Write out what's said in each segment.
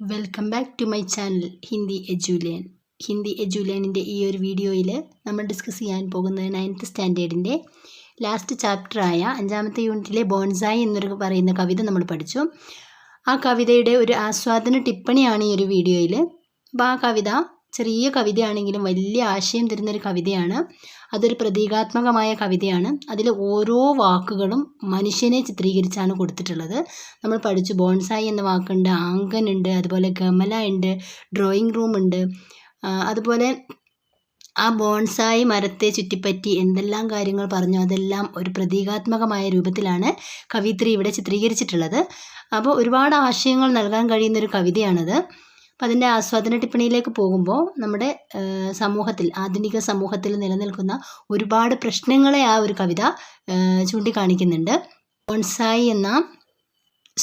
Welcome back to my channel Hindi എജുലേൻ. ഹിന്ദി എജുലേനിൻ്റെ ഈ ഒരു വീഡിയോയിൽ നമ്മൾ ഡിസ്കസ് ചെയ്യാൻ പോകുന്നത് 9th സ്റ്റാൻഡേർഡിൻ്റെ ലാസ്റ്റ് ചാപ്റ്ററായ 5ാമത്തെ യൂണിറ്റിലെ ബോൺസായി എന്നൊരു പറയുന്ന കവിത നമ്മൾ പഠിച്ചു. ആ കവിതയുടെ ഒരു ആസ്വാദന ടിപ്പണിയാണ് ഈ ഒരു വീഡിയോയിൽ. അപ്പോൾ ആ കവിത ചെറിയ കവിതയാണെങ്കിലും വലിയ ആശയം തരുന്നൊരു കവിതയാണ്. അതൊരു പ്രതീകാത്മകമായ കവിതയാണ്. അതിൽ ഓരോ വാക്കുകളും മനുഷ്യനെ ചിത്രീകരിച്ചാണ് കൊടുത്തിട്ടുള്ളത്. നമ്മൾ പഠിച്ചു ബോൺസായി എന്ന വാക്കുണ്ട്, ആങ്കൻ ഉണ്ട്, അതുപോലെ ഗമല ഉണ്ട്, ഡ്രോയിങ് റൂം ഉണ്ട്. അതുപോലെ ആ ബോൺസായി മരത്തെ ചുറ്റിപ്പറ്റി എന്തെല്ലാം കാര്യങ്ങൾ പറഞ്ഞു അതെല്ലാം ഒരു പ്രതീകാത്മകമായ രൂപത്തിലാണ് കവിത്രി ഇവിടെ ചിത്രീകരിച്ചിട്ടുള്ളത്. അപ്പോൾ ഒരുപാട് ആശയങ്ങൾ നൽകാൻ കഴിയുന്നൊരു കവിതയാണത്. അപ്പം അതിൻ്റെ ആസ്വാദന ടിപ്പണിയിലേക്ക് പോകുമ്പോൾ നമ്മുടെ സമൂഹത്തിൽ, ആധുനിക സമൂഹത്തിൽ നിലനിൽക്കുന്ന ഒരുപാട് പ്രശ്നങ്ങളെ ആ ഒരു കവിത ചൂണ്ടിക്കാണിക്കുന്നുണ്ട്. ബോൺസായി എന്ന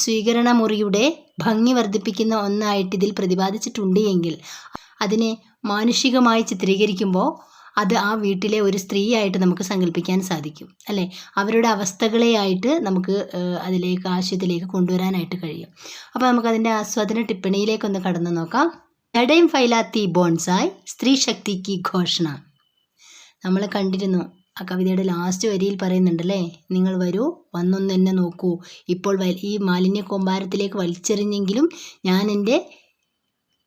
സ്വീകരണ മുറിയുടെ ഭംഗി വർദ്ധിപ്പിക്കുന്ന ഒന്നായിട്ട് ഇതിൽ പ്രതിപാദിച്ചിട്ടുണ്ട് എങ്കിൽ അതിനെ മാനുഷികമായി ചിത്രീകരിക്കുമ്പോൾ അത് ആ വീട്ടിലെ ഒരു സ്ത്രീയായിട്ട് നമുക്ക് സങ്കല്പിക്കാൻ സാധിക്കും, അല്ലേ? അവരുടെ അവസ്ഥകളെയായിട്ട് നമുക്ക് അതിലേക്ക് ആശയത്തിലേക്ക് കൊണ്ടുവരാനായിട്ട് കഴിയും. അപ്പോൾ നമുക്കതിൻ്റെ ആസ്വാദന ടിപ്പണിയിലേക്കൊന്ന് കടന്നു നോക്കാം. ജഡയും ഫൈലാത്തി ബോൺസായി സ്ത്രീ ശക്തിക്ക് ഘോഷണ. നമ്മൾ കണ്ടിരുന്നു ആ കവിതയുടെ ലാസ്റ്റ് വരിയിൽ പറയുന്നുണ്ടല്ലേ, നിങ്ങൾ വരൂ, വന്നൊന്ന് എന്നെ നോക്കൂ, ഇപ്പോൾ ഈ മാലിന്യ കൂമ്പാരത്തിലേക്ക് വലിച്ചെറിഞ്ഞെങ്കിലും ഞാൻ എൻ്റെ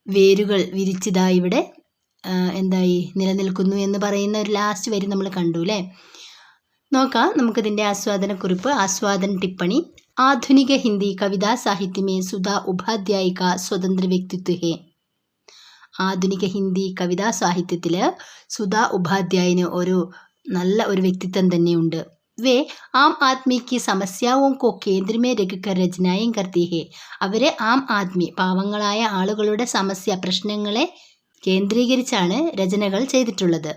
വേരുകൾ വിരിച്ചിതാ ഇവിടെ എന്തായി നിലനിൽക്കുന്നു എന്ന് പറയുന്ന ഒരു ലാസ്റ്റ് വരി നമ്മൾ കണ്ടു അല്ലേ? നോക്കാം നമുക്കിതിൻ്റെ ആസ്വാദനക്കുറിപ്പ്, ആസ്വാദന ടിപ്പണി. ആധുനിക ഹിന്ദി കവിതാ സാഹിത്യമേ സുധാ ഉപാധ്യായ കാ സ്വതന്ത്ര വ്യക്തിത്വ ഹേ. ആധുനിക ഹിന്ദി കവിതാ സാഹിത്യത്തിൽ സുധാ ഉപാധ്യായന് ഒരു നല്ല ഒരു വ്യക്തിത്വം തന്നെയുണ്ട്. വേ ആം ആദ്മിക്ക് സമസ്യാവും കോ കേന്ദ്രമേ രഖിക്കർ രചനായും കർത്തി ഹേ. അവരെ ആം ആദ്മി, പാവങ്ങളായ ആളുകളുടെ സമസ്യ, പ്രശ്നങ്ങളെ കേന്ദ്രീകരിച്ചാണ് രചനകൾ ചെയ്തിട്ടുള്ളത്.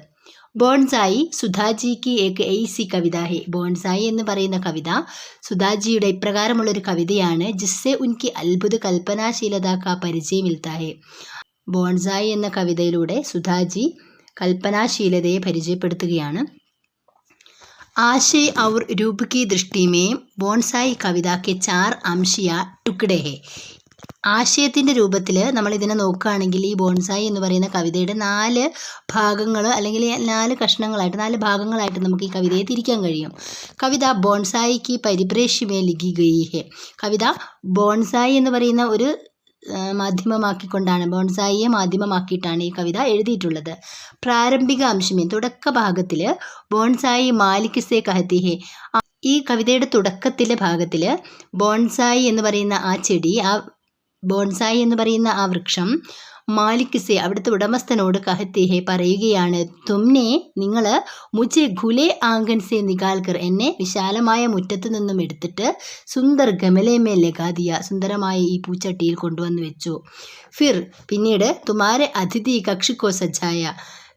ബോൺസായി സുധാജിക്ക് ഏക് ഐസി കവിത ഹേ. ബോൺസായി എന്ന് പറയുന്ന കവിത സുധാജിയുടെ ഇപ്രകാരമുള്ളൊരു കവിതയാണ്. ജിസ്സെ ഉൻകി അത്ഭുത കൽപ്പനാശീലത കാ പരിചയം മിൽത്താ ഹേ. ബോൺസായി എന്ന കവിതയിലൂടെ സുധാജി കൽപ്പനാശീലതയെ പരിചയപ്പെടുത്തുകയാണ്. आशय और रूप की दृष्टि में ബോൺസായി കവിത के 4 अंशीय टुकड़े है. ആശയത്തിൻ്റെ രൂപത്തിൽ നമ്മളിതിനെ നോക്കുകയാണെങ്കിൽ ഈ ബോൺസായി എന്ന് പറയുന്ന കവിതയുടെ 4 ഭാഗങ്ങൾ അല്ലെങ്കിൽ 4 കഷ്ണങ്ങളായിട്ട് 4 ഭാഗങ്ങളായിട്ട് നമുക്ക് ഈ കവിതയെ തിരിക്കാൻ കഴിയും. കവിത ബോൺസായിക്ക് പരിപ്രേക്ഷ്യമേ ലിഖി ഗയി ഹെ. കവിത ബോൺസായി എന്ന് പറയുന്ന ഒരു മാധ്യമമാക്കിക്കൊണ്ടാണ്, ബോൺസായിയെ മാധ്യമമാക്കിയിട്ടാണ് ഈ കവിത എഴുതിയിട്ടുള്ളത്. പ്രാരംഭിക അംശമേ, തുടക്ക ഭാഗത്തിൽ ബോൺസായി മാലിക് സേ കഹത്തി ഹേ. ഈ കവിതയുടെ തുടക്കത്തിലെ ഭാഗത്തിൽ ബോൺസായി എന്ന് പറയുന്ന ആ ചെടി, ആ ബോൺസായി എന്ന് പറയുന്ന ആ വൃക്ഷം മാലിക് സേ, അവിടുത്തെ ഉടമസ്ഥനോട് കഹത്തി ഹേ പറയുകയാണ്, തുമ്നെ, നിങ്ങൾ മുझे ഖുലേ ആംഗൻ സേ നികാൽ കർ, എന്നെ വിശാലമായ മുറ്റത്ത് നിന്നും എടുത്തിട്ട് സുന്ദർ ഗമലേ മേ ലഗാ ദിയ, സുന്ദരമായ ഈ പൂച്ചട്ടിയിൽ കൊണ്ടുവന്ന് വെച്ചു. ഫിർ, പിന്നീട് തുമാരെ അതിഥി കക്ഷിക്കോ സജായ,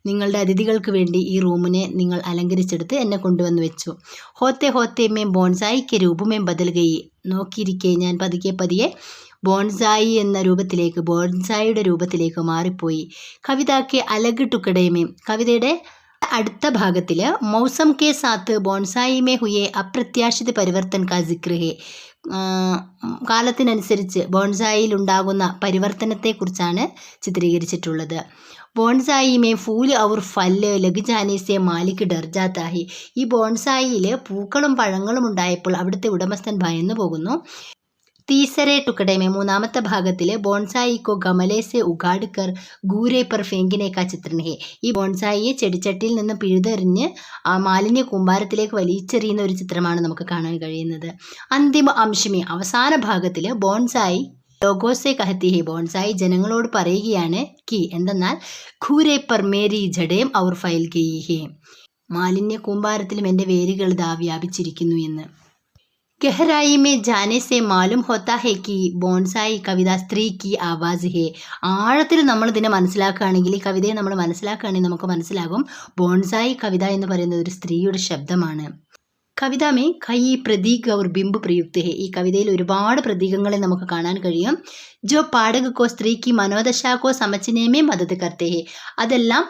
നിങ്ങളുടെ അതിഥികൾക്ക് വേണ്ടി ഈ റൂമിനെ നിങ്ങൾ അലങ്കരിച്ചെടുത്ത് എന്നെ കൊണ്ടുവന്ന് വെച്ചു. ഹോത്തെ ഹോത്തെ മേ ബോൺസായിക്ക് രൂപമേ ബദൽ ഗയി. നോക്കിയിരിക്കെ ഞാൻ പതിയെ പതിയെ ബോൺസായി എന്ന രൂപത്തിലേക്ക്, ബോൺസായിയുടെ രൂപത്തിലേക്ക് മാറിപ്പോയി. കവിതയ്ക്ക് അലഗ് ടുക്കടയമേ, കവിതയുടെ അടുത്ത ഭാഗത്തിൽ മൗസം കെ സാത്ത് ബോൺസായി മേ ഹുയെ അപ്രത്യാശിത പരിവർത്തൻ കാ സിക്ർ ഹേ. കാലത്തിനനുസരിച്ച് ബോൺസായിയിൽ ഉണ്ടാകുന്ന പരിവർത്തനത്തെക്കുറിച്ചാണ് ചിത്രീകരിച്ചിട്ടുള്ളത്. ബോൺസായി മേ ഫൂൽ ഔർ ഫല്ല് ലഗ് ജാനെ സേ മാലിക് ഡർ ജാത്താ ഹേ. ഈ ബോൺസായിയിൽ പൂക്കളും പഴങ്ങളും ഉണ്ടായപ്പോൾ അവിടുത്തെ ഉടമസ്ഥൻ ഭയന്നു പോകുന്നു. തീസരെ ടുക്കടമേ, മൂന്നാമത്തെ ഭാഗത്തിൽ ബോൺസായിക്കോ ഗമലേ സെ ഉഗാഡ് കർ ഗൂരെ പർ ഫേങ്കിനെ കാ ചിത്രൻ ഹേ. ഈ ബോൺസായിയെ ചെടിച്ചട്ടിയിൽ നിന്ന് പിഴുതെറിഞ്ഞ് ആ മാലിന്യ കൂമ്പാരത്തിലേക്ക് വലിച്ചെറിയുന്ന ഒരു ചിത്രമാണ് നമുക്ക് കാണാൻ കഴിയുന്നത്. അന്തിമ അംശമേ, അവസാന ഭാഗത്തിൽ ബോൺസായി ലോഗോസെ കഹത്തി ഹേ. ബോൺസായി ജനങ്ങളോട് പറയുകയാണ് കി, എന്തെന്നാൽ ഖൂരെ പർ മേരി ജഡേം ഔർ ഫൈൽ ഗയി ഹേ. മാലിന്യ കൂമ്പാരത്തിലും എൻ്റെ വേരുകൾ ഇതാ വ്യാപിച്ചിരിക്കുന്നു എന്ന്. ഗഹരായി മേ ജാനെ സെ മാലും ഹോത്താ ഹേ കി ബോൺസായി കവിത സ്ത്രീ കി ആവാസ് ഹേ. ആഴത്തിൽ നമ്മൾ ഇതിനെ മനസ്സിലാക്കുകയാണെങ്കിൽ, ഈ കവിതയെ നമ്മൾ മനസ്സിലാക്കുകയാണെങ്കിൽ നമുക്ക് മനസ്സിലാകും ബോൺസായി കവിത എന്ന് പറയുന്നത് ഒരു സ്ത്രീയുടെ ശബ്ദമാണ്. കവിത മേ കൈ പ്രതീക് ഔർ ബിംബ് പ്രയുക്ത് ഹേ. ഈ കവിതയിൽ ഒരുപാട് പ്രതീകങ്ങളെ നമുക്ക് കാണാൻ കഴിയും. ജോ പാഠകോ സ്ത്രീക്ക് മനോദശാക്കോ സമച്ചിനേമേ മദത് കർത്തേ ഹേ. അതെല്ലാം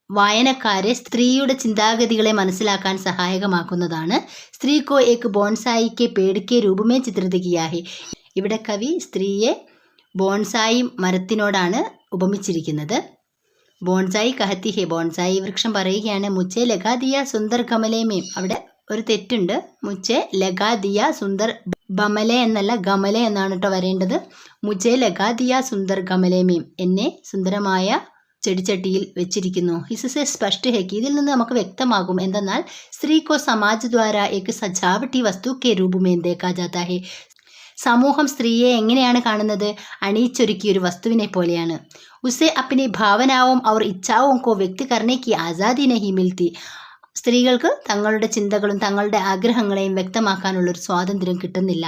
വായനക്കാരെ സ്ത്രീയുടെ ചിന്താഗതികളെ മനസ്സിലാക്കാൻ സഹായകമാക്കുന്നതാണ്. സ്ത്രീക്കോ ഏക് ബോൺസായിക്ക് പേടിക്കെ രൂപമേ ചിത്രിത കിയാ ഹേ. ഇവിടെ കവി സ്ത്രീയെ ബോൺസായി മരത്തിനോടാണ് ഉപമിച്ചിരിക്കുന്നത്. ബോൺസായി കഹത്തി ഹെ, ബോൺസായി വൃക്ഷം പറയുകയാണ് മുച്ചെ ലഗാ ദിയ സുന്ദർ ഗമലേ മേം. അവിടെ ഒരു തെറ്റുണ്ട്. മുച്ചെ ലഗാ ദിയ സുന്ദർ ബമലെ എന്നല്ല ഗമലെ എന്നാണ് കേട്ടോ വരേണ്ടത്. മുച്ചെ ലഗാ ദിയ സുന്ദർ ഗമലേ മേം, എന്നെ സുന്ദരമായ ചെടിച്ചട്ടിയിൽ വെച്ചിരിക്കുന്നു. ഇസസെ സ്പഷ്ട ഹെ കി, ഇതിൽ നിന്ന് നമുക്ക് വ്യക്തമാകും എന്തെന്നാൽ സ്ത്രീ കോ സമാജ് ദ്വാര ഏക് സജാവട്ടി വസ്തു കെ രൂപ മേം ദേഖാ ജാതാ ഹെ. സമൂഹം സ്ത്രീയെ എങ്ങനെയാണ് കാണുന്നത്? അണിയിച്ചൊരുക്കിയ ഒരു വസ്തുവിനെ പോലെയാണ്. ഉസെ അപ്നി ഭാവനാവും ഔർ ഇച്ഛാവും കോ വ്യക്തി കർണേ കി ആസാദി നഹി മിൽത്തി. സ്ത്രീകൾക്ക് തങ്ങളുടെ ചിന്തകളും തങ്ങളുടെ ആഗ്രഹങ്ങളെയും വ്യക്തമാക്കാനുള്ളൊരു സ്വാതന്ത്ര്യം കിട്ടുന്നില്ല.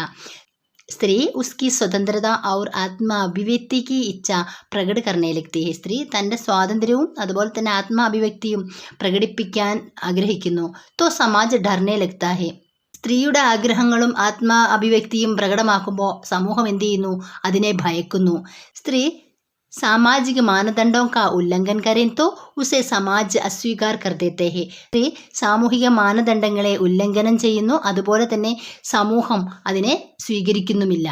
സ്ത്രീ ഉസ്കി സ്വതന്ത്രത ഔർ ആത്മാഭിവ്യക്തി കി ഇച്ഛ പ്രകട കർണേ ലഗ്തി ഹെ. സ്ത്രീ തൻ്റെ സ്വാതന്ത്ര്യവും അതുപോലെ തന്നെ ആത്മാഭിവ്യക്തിയും പ്രകടിപ്പിക്കാൻ ആഗ്രഹിക്കുന്നു. തോ സമാജ് ഡർണേ ലഗ്താ ഹെ. സ്ത്രീയുടെ ആഗ്രഹങ്ങളും ആത്മാ അഭിവ്യക്തിയും പ്രകടമാക്കുമ്പോൾ സമൂഹം എന്ത് ചെയ്യുന്നു? അതിനെ ഭയക്കുന്നു. സ്ത്രീ സാമാജിക മാനദണ്ഡവും കാ ഉല്ലംഘൻ കരേൻ തോ ഉസെ സമാജ് അസ്വീകാർ കർ ദേത്തെ ഹെ. സ്ത്രീ സാമൂഹിക മാനദണ്ഡങ്ങളെ ഉല്ലംഘനം ചെയ്യുന്നു, അതുപോലെ തന്നെ സമൂഹം അതിനെ സ്വീകരിക്കുന്നുമില്ല.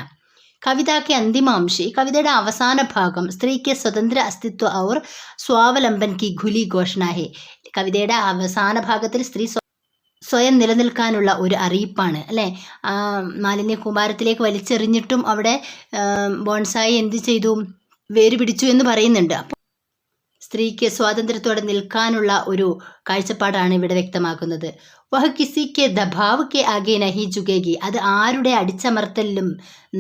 കവിതയ്ക്ക് അന്തിമാംശി, കവിതയുടെ അവസാന ഭാഗം സ്ത്രീക്ക് സ്വതന്ത്ര അസ്തിത്വ ഔർ സ്വാവലംബൻ കി ഖുലി ഘോഷണ ഹെ. കവിതയുടെ അവസാന ഭാഗത്തിൽ സ്ത്രീ സ്വയം നിലനിൽക്കാനുള്ള ഒരു അറിയിപ്പാണ് അല്ലേ. മാലിന്യ കൂമ്പാരത്തിലേക്ക് വലിച്ചെറിഞ്ഞിട്ടും അവിടെ ബോൺസായി എന്ത് ചെയ്തു? വേര് പിടിച്ചു എന്ന് പറയുന്നുണ്ട്. അപ്പോൾ സ്ത്രീക്ക് സ്വാതന്ത്ര്യത്തോടെ നിൽക്കാനുള്ള ഒരു കാഴ്ചപ്പാടാണ് ഇവിടെ വ്യക്തമാക്കുന്നത്. വഹ് കിസി കെ ദബാവ് കെ ആകെ നഹി ജുഗേഗി, അത് ആരുടെ അടിച്ചമർത്തലിലും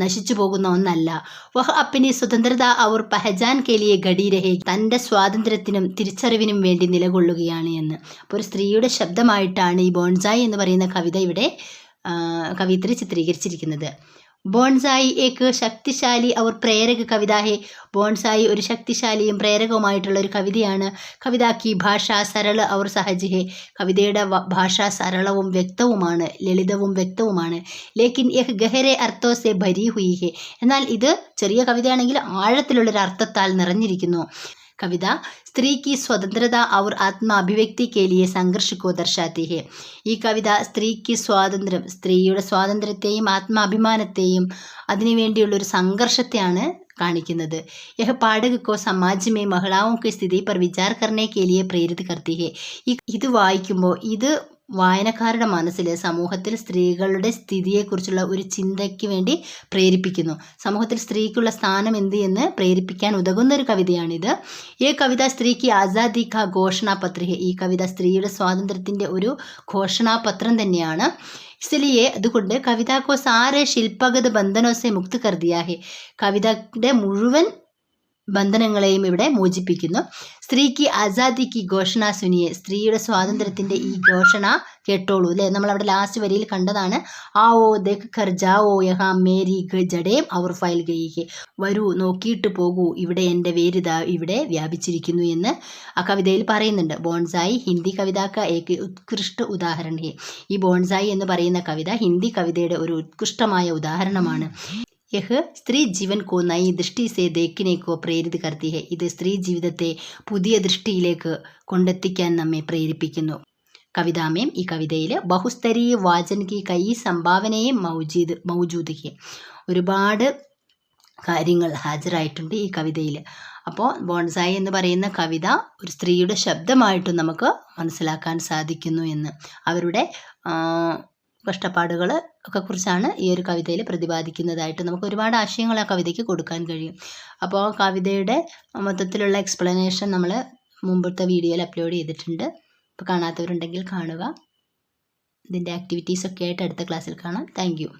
നശിച്ചു പോകുന്ന ഒന്നല്ല. വഹ് അപ്പിനി സ്വതന്ത്രത ഔർ പഹചാൻ കെ ലിയെ ഘടി രഹേ, തൻ്റെ സ്വാതന്ത്ര്യത്തിനും തിരിച്ചറിവിനും വേണ്ടി നിലകൊള്ളുകയാണ് എന്ന്. അപ്പോൾ ഒരു സ്ത്രീയുടെ ശബ്ദമായിട്ടാണ് ഈ ബോൺസായി എന്ന് പറയുന്ന കവിത ഇവിടെ കവിയത്രി ചിത്രീകരിച്ചിരിക്കുന്നത്. ബോൺസായി ഏക്ക് ശക്തിശാലി ഔർ പ്രേരക കവിത ഹെ. ബോൺസായി ഒരു ശക്തിശാലിയും പ്രേരകവുമായിട്ടുള്ള ഒരു കവിതയാണ്. കവിത കി ഭാഷ സരള ഔർ സഹജ് ഹെ. കവിതയുടെ ഭാഷ സരളവും വ്യക്തവുമാണ്, ലളിതവും വ്യക്തവുമാണ്. ലേക്കിൻ യഹ് ഗഹരെ അർത്ഥോ സെ ഭരി ഹുയി ഹെ. എന്നാൽ ഇത് ചെറിയ കവിതയാണെങ്കിൽ ആഴത്തിലുള്ളൊരു അർത്ഥത്താൽ നിറഞ്ഞിരിക്കുന്നു. കവിത സ്ത്രീ കി സ്വതന്ത്രത ഔർ ആത്മാഭിവ്യക്തി കെ ലിയെ സംഘർഷ് കോ ദർശാത്തി ഹെ. ഈ കവിത സ്ത്രീക്ക് സ്വാതന്ത്ര്യം, സ്ത്രീയുടെ സ്വാതന്ത്ര്യത്തെയും ആത്മാഭിമാനത്തെയും അതിനുവേണ്ടിയുള്ളൊരു സംഘർഷത്തെയാണ് കാണിക്കുന്നത്. യഹ് പാഠക കോ സമാജ് മേ മഹിളാओं की स्थिति पर विचार करने के लिए प्रेरित करती है. ഇത് വായിക്കുമ്പോൾ ഇത് വായനക്കാരുടെ മനസ്സിൽ സമൂഹത്തിൽ സ്ത്രീകളുടെ സ്ഥിതിയെക്കുറിച്ചുള്ള ഒരു ചിന്തയ്ക്ക് വേണ്ടി പ്രേരിപ്പിക്കുന്നു. സമൂഹത്തിൽ സ്ത്രീക്കുള്ള സ്ഥാനം എന്ത് എന്ന് പ്രേരിപ്പിക്കാൻ ഉതകുന്ന ഒരു കവിതയാണിത്. ഈ കവിത സ്ത്രീക്ക് ആസാദി കാ ഘോഷണാപത്ര ഹെ. ഈ കവിത സ്ത്രീയുടെ സ്വാതന്ത്ര്യത്തിൻ്റെ ഒരു ഘോഷണാപത്രം തന്നെയാണ്. ഇസ്ലിയെ അതുകൊണ്ട് കവിതക്കോ സാരെ ശില്പഗത ബന്ധനോസെ മുക്ത് കർ ദിയാ ഹെ. കവിതയുടെ മുഴുവൻ ബന്ധനങ്ങളെയും ഇവിടെ മോചിപ്പിക്കുന്നു. സ്ത്രീക്ക് ആസാദിക്ക് ഘോഷണ സുനിയെ. സ്ത്രീയുടെ സ്വാതന്ത്ര്യത്തിൻ്റെ ഈ ഘോഷണ കേട്ടോളൂ അല്ലേ. നമ്മളവിടെ ലാസ്റ്റ് വരിയിൽ കണ്ടതാണ്. ആവോ ദേഖ് കർ ജാവോ യഹാ മേരി ജഡേം ഔർ ഫൈൽ ഗയി ഹെ. വരൂ നോക്കിയിട്ട് പോകൂ, ഇവിടെ എൻ്റെ വേരിത ഇവിടെ വ്യാപിച്ചിരിക്കുന്നു എന്ന് ആ കവിതയിൽ പറയുന്നുണ്ട്. ബോൺസായി ഹിന്ദി കവിതാക്ക ഏക ഉത്കൃഷ്ട ഉദാഹരണം ഹെ. ഈ ബോൺസായി എന്ന് പറയുന്ന കവിത ഹിന്ദി കവിതയുടെ ഒരു ഉത്കൃഷ്ടമായ ഉദാഹരണമാണ്. യഹ് സ്ത്രീ ജീവൻ കോ നയി ദൃഷ്ടി സെ ദേഖ്നെ കോ പ്രേരിത് കർത്തി ഹെ. ഇത് സ്ത്രീ ജീവിതത്തെ പുതിയ ദൃഷ്ടിയിലേക്ക് കൊണ്ടെത്തിക്കാൻ നമ്മെ പ്രേരിപ്പിക്കുന്നു. കവിതാമേം ഈ കവിതയിൽ ബഹുസ്തരീയ വാചൻ കി കൈ സംഭാവനയും മൗജൂദ് ഹെ. ഒരുപാട് കാര്യങ്ങൾ ഹാജരായിട്ടുണ്ട് ഈ കവിതയിൽ. അപ്പോൾ ബോൺസായി എന്ന് പറയുന്ന കവിത ഒരു സ്ത്രീയുടെ ശബ്ദമായിട്ടും നമുക്ക് മനസ്സിലാക്കാൻ സാധിക്കുന്നു എന്ന്. അവരുടെ കഷ്ടപ്പാടുകൾ ഒക്കെ കുറിച്ചാണ് ഈ ഒരു കവിതയിൽ പ്രതിപാദിക്കുന്നതായിട്ട് നമുക്ക് ഒരുപാട് ആശയങ്ങൾ ആ കവിതയ്ക്ക് കൊടുക്കാൻ കഴിയും. അപ്പോൾ കവിതയുടെ മൊത്തത്തിലുള്ള എക്സ്പ്ലനേഷൻ നമ്മൾ മുമ്പത്തെ വീഡിയോയിൽ അപ്ലോഡ് ചെയ്തിട്ടുണ്ട്. അപ്പോൾ കാണാത്തവരുണ്ടെങ്കിൽ കാണുക. ഇതിൻ്റെ ആക്ടിവിറ്റീസൊക്കെ ആയിട്ട് അടുത്ത ക്ലാസ്സിൽ കാണാം. Thank you.